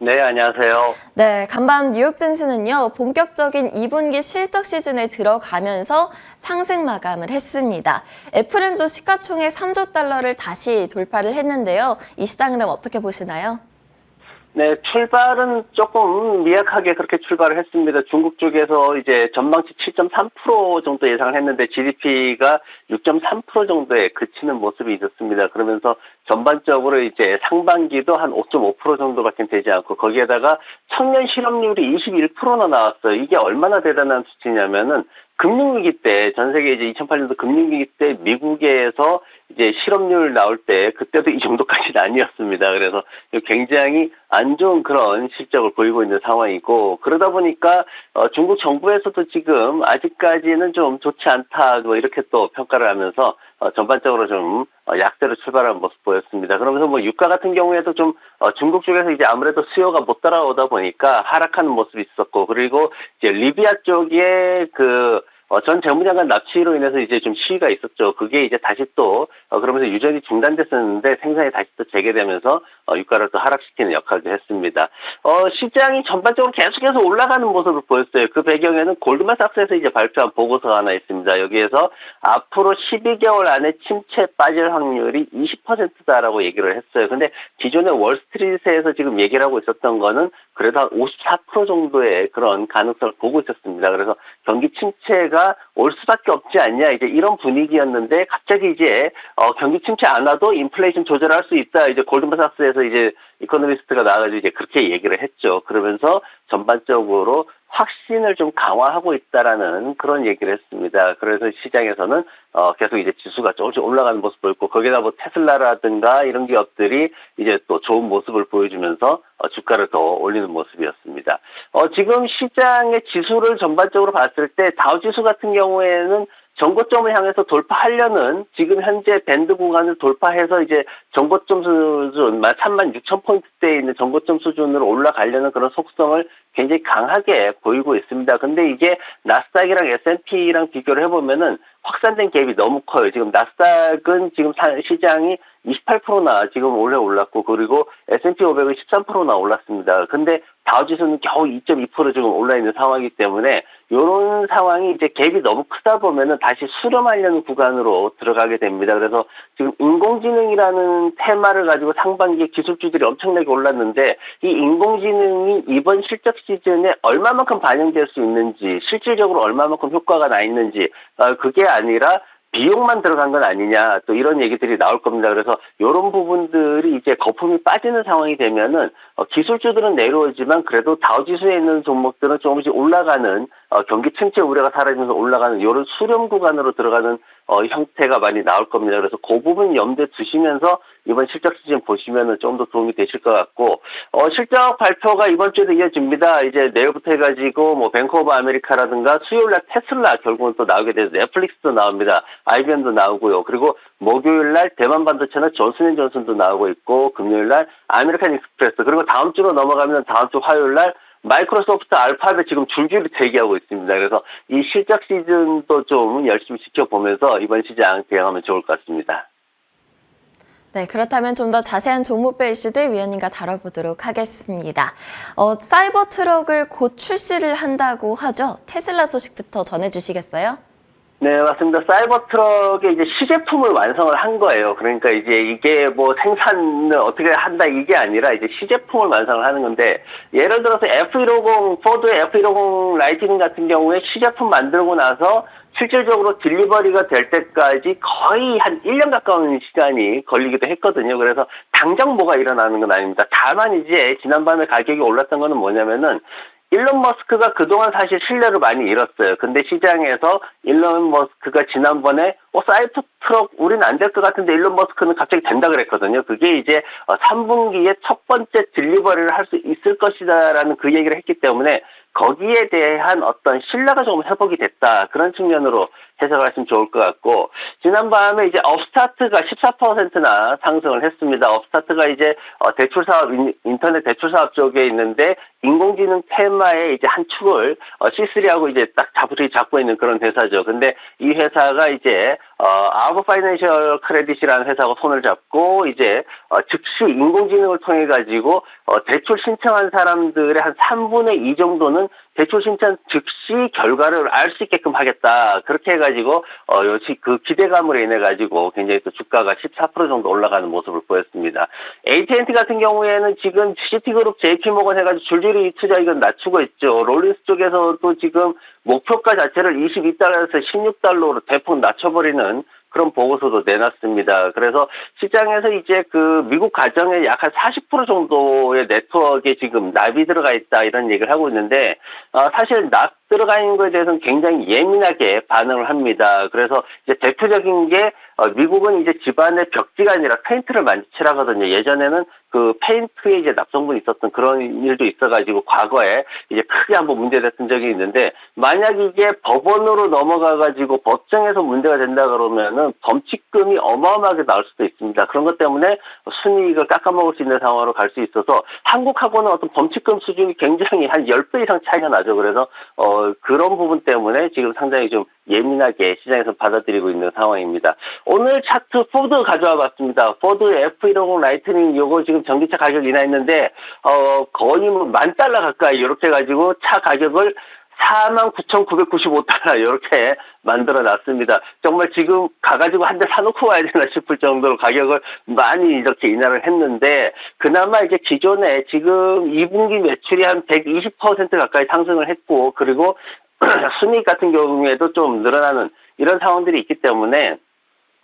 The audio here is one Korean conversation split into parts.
네, 안녕하세요. 네, 간밤 뉴욕 증시는요, 본격적인 2분기 실적 시즌에 들어가면서 상승 마감을 했습니다. 애플은 또 시가총액 3조 달러를 다시 돌파를 했는데요. 이 시장은 어떻게 보시나요? 네, 출발은 조금 미약하게 그렇게 출발을 했습니다. 중국 쪽에서 이제 전망치 7.3% 정도 예상을 했는데 GDP가 6.3% 정도에 그치는 모습이 있었습니다. 그러면서 전반적으로 이제 상반기도 한 5.5% 정도밖에 되지 않고 거기에다가 청년 실업률이 21%나 나왔어요. 이게 얼마나 대단한 수치냐면은 금융위기 때, 전 세계 이제 2008년도 금융위기 때 미국에서 이제 실업률 나올 때 그때도 이 정도까지는 아니었습니다. 그래서 굉장히 안 좋은 그런 실적을 보이고 있는 상황이고, 그러다 보니까 중국 정부에서도 지금 아직까지는 좀 좋지 않다 뭐 이렇게 또 평가를 하면서 전반적으로 좀 약세로 출발한 모습 보였습니다. 그러면서 뭐 유가 같은 경우에도 좀 중국 쪽에서 이제 아무래도 수요가 못 따라오다 보니까 하락하는 모습이 있었고, 그리고 이제 리비아 쪽에 전 재무장관 납치로 인해서 이제 좀 시위가 있었죠. 그게 이제 다시 또, 그러면서 유전이 중단됐었는데 생산이 다시 또 재개되면서, 유가를 또 하락시키는 역할도 했습니다. 시장이 전반적으로 계속해서 올라가는 모습을 보였어요. 그 배경에는 골드만삭스에서 이제 발표한 보고서가 하나 있습니다. 여기에서 앞으로 12개월 안에 침체 빠질 확률이 20%다라고 얘기를 했어요. 근데 기존의 월스트리트에서 지금 얘기를 하고 있었던 거는 그래도 한 54% 정도의 그런 가능성을 보고 있었습니다. 그래서 경기 침체가 올 수밖에 없지 않냐, 이제 이런 분위기였는데 갑자기 이제 경기 침체 안 와도 인플레이션 조절할 수 있다, 이제 골드만삭스에서 이제 이코노미스트가 나와가지고 이제 그렇게 얘기를 했죠. 그러면서 전반적으로 확신을 좀 강화하고 있다라는 그런 얘기를 했습니다. 그래서 시장에서는 계속 이제 지수가 조금씩 올라가는 모습 보였고, 거기다 뭐 테슬라라든가 이런 기업들이 이제 또 좋은 모습을 보여주면서 주가를 더 올리는 모습이었습니다. 지금 시장의 지수를 전반적으로 봤을 때 다우지수 같은 경우에는 전고점을 향해서 돌파하려는 지금 현재 밴드 구간을 돌파해서 이제 전고점 수준 36,000포인트대에 있는 전고점 수준으로 올라가려는 그런 속성을 굉장히 강하게 보이고 있습니다. 근데 이게 나스닥이랑 S&P랑 비교를 해보면은 확산된 갭이 너무 커요. 지금 나스닥은 지금 시장이 28%나 지금 올해 올랐고, 그리고 S&P 500은 13%나 올랐습니다. 근데 다우지수는 겨우 2.2% 지금 올라 있는 상황이기 때문에 이런 상황이 이제 갭이 너무 크다 보면은 다시 수렴하려는 구간으로 들어가게 됩니다. 그래서 지금 인공지능이라는 테마를 가지고 상반기에 기술주들이 엄청나게 올랐는데, 이 인공지능이 이번 실적 시즌에 얼마만큼 반영될 수 있는지, 실질적으로 얼마만큼 효과가 나 있는지, 그게 아니라 비용만 들어간 건 아니냐, 또 이런 얘기들이 나올 겁니다. 그래서 이런 부분들이 이제 거품이 빠지는 상황이 되면은 기술주들은 내려오지만 그래도 다우지수에 있는 종목들은 조금씩 올라가는, 경기 침체 우려가 사라지면서 올라가는 이런 수렴 구간으로 들어가는 형태가 많이 나올 겁니다. 그래서 그 부분 염두에 두시면서 이번 실적 시즌 보시면은 좀 더 도움이 되실 것 같고, 실적 발표가 이번 주에도 이어집니다. 이제 내일부터 해가지고 뭐 뱅크 오브 아메리카라든가 수요일날 테슬라 결국은 또 나오게 돼서 넷플릭스도 나옵니다. IBM도 나오고요. 그리고 목요일날 대만 반도체나 존슨앤존슨도 나오고 있고, 금요일날 아메리칸 익스프레스, 그리고 다음 주로 넘어가면 다음 주 화요일날 마이크로소프트 알파벳 지금 줄줄이 대기하고 있습니다. 그래서 이 실적 시즌도 좀 열심히 지켜보면서 이번 시장 대응하면 좋을 것 같습니다. 네, 그렇다면 좀 더 자세한 종목별 이슈들 위원님과 다뤄보도록 하겠습니다. 사이버 트럭을 곧 출시를 한다고 하죠. 테슬라 소식부터 전해주시겠어요? 네, 맞습니다. 사이버 트럭의 이제 시제품을 완성을 한 거예요. 그러니까 이제 이게 뭐 생산을 어떻게 한다 이게 아니라 이제 시제품을 완성을 하는 건데, 예를 들어서 F150, 포드의 F150 라이트닝 같은 경우에 시제품 만들고 나서 실질적으로 딜리버리가 될 때까지 거의 한 1년 가까운 시간이 걸리기도 했거든요. 그래서 당장 뭐가 일어나는 건 아닙니다. 다만 이제 지난번에 가격이 올랐던 거는 뭐냐면은, 일론 머스크가 그동안 사실 신뢰를 많이 잃었어요. 근데 시장에서 일론 머스크가 지난번에 사이버 트럭 우린 안 될 것 같은데 일론 머스크는 갑자기 된다 그랬거든요. 그게 이제 3분기에 첫 번째 딜리버리를 할 수 있을 것이다라는 그 얘기를 했기 때문에 거기에 대한 어떤 신뢰가 조금 회복이 됐다, 그런 측면으로 해석을 하시면 좋을 것 같고, 지난밤에 이제 업스타트가 14%나 상승을 했습니다. 업스타트가 이제 대출 사업, 인터넷 대출 사업 쪽에 있는데 인공지능 테마의 이제 한 축을 C3하고 이제 딱 잡고 있는 그런 회사죠. 근데 이 회사가 이제 아버 파이낸셜 크레딧이라는 회사하고 손을 잡고 이제 즉시 인공지능을 통해 가지고 대출 신청한 사람들의 한 3분의 2 정도는 대출 신청 즉시 결과를 알 수 있게끔 하겠다. 그렇게 해가지고 그 기대감으로 인해 가지고 굉장히 또 주가가 14% 정도 올라가는 모습을 보였습니다. AT&T 같은 경우에는 지금 시티그룹, JP모건 해가지고 줄줄이 투자 이건 낮추고 있죠. 롤린스 쪽에서도 지금 목표가 자체를 22달러에서 16달러로 대폭 낮춰버리는 그런 보고서도 내놨습니다. 그래서 시장에서 이제 그 미국 가정의 약 한 40% 정도의 네트워크에 지금 납이 들어가 있다 이런 얘기를 하고 있는데 사실 납 들어가 있는 것에 대해서는 굉장히 예민하게 반응을 합니다. 그래서 이제 대표적인 게 미국은 이제 집안의 벽지가 아니라 페인트를 많이 칠하거든요. 예전에는 그 페인트에 이제 납성분이 있었던 그런 일도 있어가지고 과거에 이제 크게 한번 문제됐던 적이 있는데 만약 이게 법원으로 넘어가가지고 법정에서 문제가 된다 그러면은 범칙금이 어마어마하게 나올 수도 있습니다. 그런 것 때문에 순이익을 깎아먹을 수 있는 상황으로 갈 수 있어서 한국하고는 어떤 범칙금 수준이 굉장히 한 10배 이상 차이가 나죠. 그래서 그런 부분 때문에 지금 상당히 좀 예민하게 시장에서 받아들이고 있는 상황입니다. 오늘 차트 포드 가져와 봤습니다. 포드 F150 라이트닝 요거 지금 전기차 가격 인하했는데 거의 뭐 $10,000 가까이 이렇게 가지고 차 가격을 49,995달러 이렇게 만들어 놨습니다. 정말 지금 가가지고 한 대 사놓고 와야 되나 싶을 정도로 가격을 많이 이렇게 인하를 했는데 그나마 이제 기존에 지금 2분기 매출이 한 120% 가까이 상승을 했고 그리고 순이익 같은 경우에도 좀 늘어나는 이런 상황들이 있기 때문에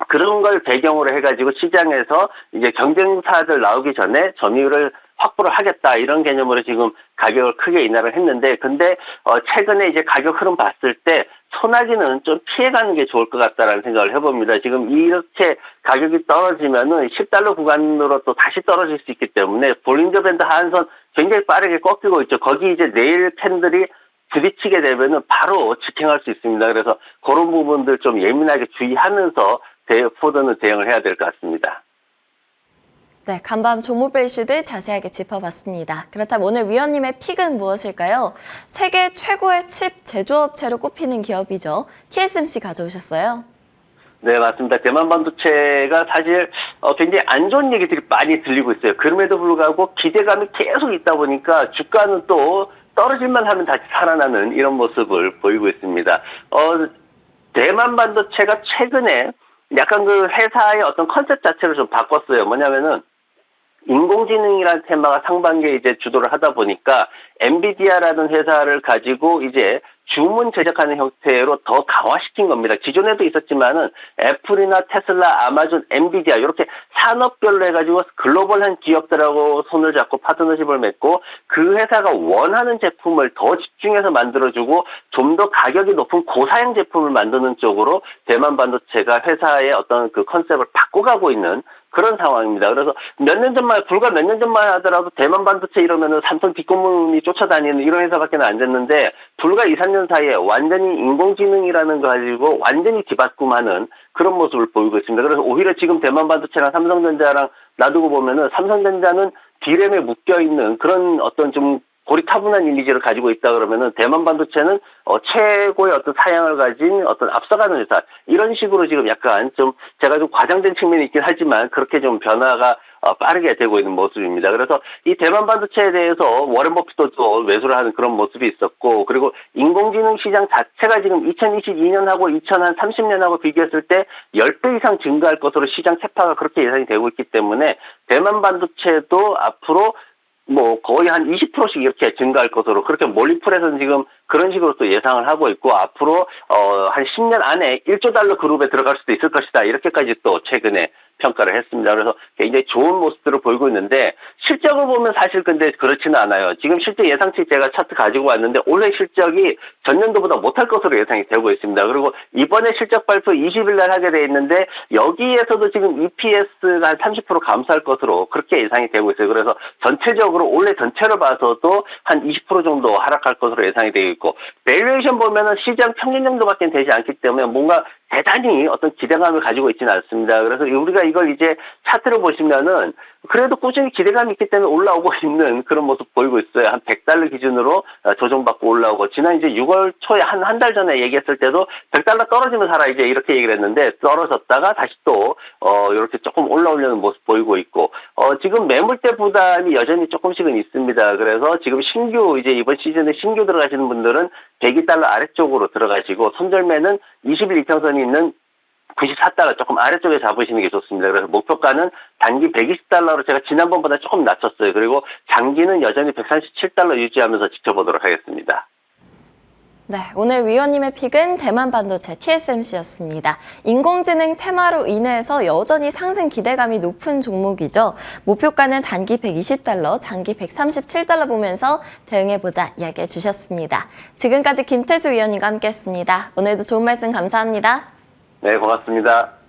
그런 걸 배경으로 해가지고 시장에서 이제 경쟁사들 나오기 전에 점유율을 확보를 하겠다 이런 개념으로 지금 가격을 크게 인하를 했는데 근데 최근에 이제 가격 흐름 봤을 때 소나기는 좀 피해가는 게 좋을 것 같다라는 생각을 해봅니다. 지금 이렇게 가격이 떨어지면은 $10 구간으로 또 다시 떨어질 수 있기 때문에 볼린저 밴드 하한선 굉장히 빠르게 꺾이고 있죠. 거기 이제 내일 캔들이 부딪히게 되면은 바로 직행할 수 있습니다. 그래서 그런 부분들 좀 예민하게 주의하면서 포드는 대응을 해야 될 것 같습니다. 네, 간밤 종목별 이슈들 자세하게 짚어봤습니다. 그렇다면 오늘 위원님의 픽은 무엇일까요? 세계 최고의 칩 제조업체로 꼽히는 기업이죠. TSMC 가져오셨어요. 네, 맞습니다. 대만 반도체가 사실 굉장히 안 좋은 얘기들이 많이 들리고 있어요. 그럼에도 불구하고 기대감이 계속 있다 보니까 주가는 또 떨어질만 하면 다시 살아나는 이런 모습을 보이고 있습니다. 대만 반도체가 최근에 약간 그 회사의 어떤 컨셉 자체를 좀 바꿨어요. 뭐냐면은 인공지능이라는 테마가 상반기에 이제 주도를 하다 보니까 엔비디아라는 회사를 가지고 이제 주문 제작하는 형태로 더 강화시킨 겁니다. 기존에도 있었지만은 애플이나 테슬라, 아마존, 엔비디아 이렇게 산업별로 해가지고 글로벌한 기업들하고 손을 잡고 파트너십을 맺고 그 회사가 원하는 제품을 더 집중해서 만들어주고 좀 더 가격이 높은 고사양 제품을 만드는 쪽으로 대만 반도체가 회사의 어떤 그 컨셉을 바꿔가고 있는 그런 상황입니다. 그래서 불과 몇 년 전만 하더라도 대만 반도체 이러면은 삼성 뒷고문이 쫓아다니는 이런 회사밖에 안 됐는데 불과 2, 3년 사이에 완전히 인공지능이라는 거 가지고 완전히 뒤바꿈하는 그런 모습을 보이고 있습니다. 그래서 오히려 지금 대만 반도체랑 삼성전자랑 놔두고 보면은 삼성전자는 D램에 묶여있는 그런 어떤 좀 고리타분한 이미지를 가지고 있다 그러면은 대만 반도체는 최고의 어떤 사양을 가진 어떤 앞서가는 회사 이런 식으로 지금 약간 좀 제가 좀 과장된 측면이 있긴 하지만 그렇게 좀 변화가 빠르게 되고 있는 모습입니다. 그래서 이 대만 반도체에 대해서 워렌 버핏도 또 매수를 하는 그런 모습이 있었고 그리고 인공지능 시장 자체가 지금 2022년하고 2030년하고 비교했을 때 10배 이상 증가할 것으로 시장 세파가 그렇게 예상이 되고 있기 때문에 대만 반도체도 앞으로 뭐 거의 한 20%씩 이렇게 증가할 것으로 그렇게 몰리풀에서는 지금 그런 식으로 또 예상을 하고 있고 앞으로 한 10년 안에 $1조 그룹에 들어갈 수도 있을 것이다 이렇게까지 또 최근에 평가를 했습니다. 그래서 굉장히 좋은 모습들을 보이고 있는데 실적을 보면 사실 근데 그렇지는 않아요. 지금 실제 예상치 제가 차트 가지고 왔는데 올해 실적이 전년도보다 못할 것으로 예상이 되고 있습니다. 그리고 이번에 실적 발표 20일 날 하게 돼 있는데 여기에서도 지금 EPS가 한 30% 감소할 것으로 그렇게 예상이 되고 있어요. 그래서 전체적으로 올해 전체를 봐서도 한 20% 정도 하락할 것으로 예상이 되고 있고 밸류에이션 보면은 시장 평균 정도밖에 되지 않기 때문에 뭔가 대단히 어떤 기대감을 가지고 있지는 않습니다. 그래서 우리가 이걸 이제 차트를 보시면은 그래도 꾸준히 기대감이 있기 때문에 올라오고 있는 그런 모습 보이고 있어요. 한 100달러 기준으로 조정받고 올라오고, 지난 이제 6월 초에 한 달 전에 얘기했을 때도 100달러 떨어지면 사라 이제 이렇게 얘기를 했는데, 떨어졌다가 다시 또 이렇게 조금 올라오려는 모습 보이고 있고, 지금 매물대 부담이 여전히 조금씩은 있습니다. 그래서 지금 신규 이제 이번 시즌에 신규 들어가시는 분들은 102달러 아래쪽으로 들어가시고, 손절매는 20일 이평선이 있는 94달러 조금 아래쪽에 잡으시는 게 좋습니다. 그래서 목표가는 단기 120달러로 제가 지난번보다 조금 낮췄어요. 그리고 장기는 여전히 137달러 유지하면서 지켜보도록 하겠습니다. 네, 오늘 위원님의 픽은 대만 반도체 TSMC였습니다. 인공지능 테마로 인해서 여전히 상승 기대감이 높은 종목이죠. 목표가는 단기 120달러, 장기 137달러 보면서 대응해보자 이야기해 주셨습니다. 지금까지 김태수 위원님과 함께했습니다. 오늘도 좋은 말씀 감사합니다. 네, 고맙습니다.